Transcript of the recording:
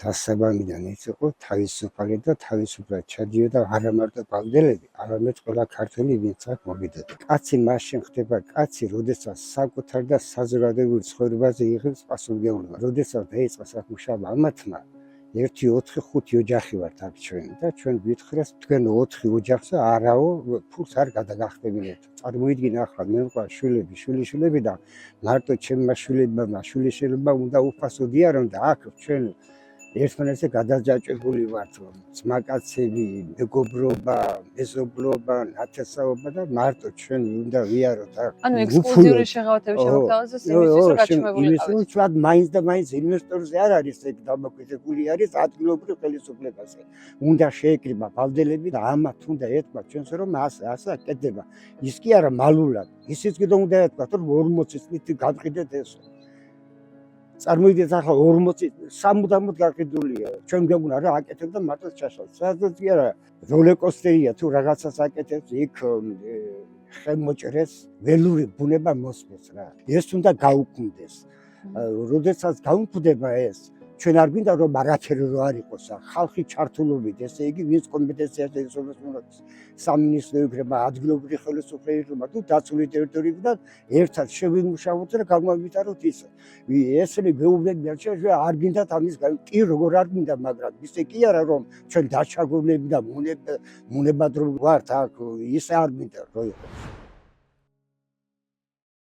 დასაბამიდან ის იყო თავისუფალი და თავისუფლად ჩადიოდა არა მარტო პავდელები, არამედ ყველა ქართველი, ვინც აქ მოვიდოდა. კაცი მაშინ ხდება კაცი, როდესაც საკუთარ და საზოგადოებრივ ცხოვრებაზე იღებს პასუხისმგებლობა. როდესაც დაიწყო მუშაობა ამათმა, 1-4-5 ოჯახი ვართ აქ ჩვენ და ჩვენ გვითხრას თქვენ 4 ოჯახზე არაო ფულს არ გადაგახდებინეთ. წარმოიდგინე ახლა მე მყავს შვილები, შვილიშვილები და მარტო ჩემმა შვილებმა, შვილიშვილებმა უნდა უფასოდიარონ და აქ ჩვენ ერთმანეთზე გადაჯაჭვებული ვართ, ძმაკაცები, მეგობრობა, მეზობლობა, ნათესაობა და მარტო ჩვენ უნდა ვიაროთ აქ. ანუ ექსკლუზიური შეღავათების შემოთავაზეს იმისთვის, რომ გაჩვენებული იმისთვის, რომ მაინც და მაინც ინვესტორზე არ არის ეგ დამოკიდებული არის ადგილობრივ ხელისუფლებაზე. უნდა შეეკრიბა ბავდელები და ამათ უნდა ეთქვა ჩვენს რომ ასე აკეთდება. ის კი არა მალულად, ისიც კიდე უნდა ეთქვა, რომ 40 წლით გავყიდეთ ეს. წარმოიდგინეთ ახლა 40 სამუდამოდ გაყიდულია. ჩვენ გვეუბნა რა აკეთებ და მარტო ჩაშალ. სადაც კი არა როლეკოსტერია თუ რაღაცას აკეთებს იქ ხელმოჭრეს ველური ბუნება მოსმეს რა. ეს უნდა გაუქმდეს. როდესაც გაუქმდება ეს ჩვენ არ გვინდა რომ არაფერი რო არ იყოს ხალხი ჩართულობით ესე იგი ვინც კომპეტენციაზე ისწავლოს მონაწილე სამინისტრო იქნება ადგილობრივი ხელისუფლება თუ დაცული ტერიტორიიდან ერთად შევიმუშავოთ და გამოვიტაროთ ის ესენი გეუბნებიან ჩვენ არ გინდათ ამის კი როგორ არ გინდა მაგრამ ისე კი არა რომ ჩვენ დაჩაგულები და მონებად რომ ვართ აქ ისე არ გინდა რო იყოს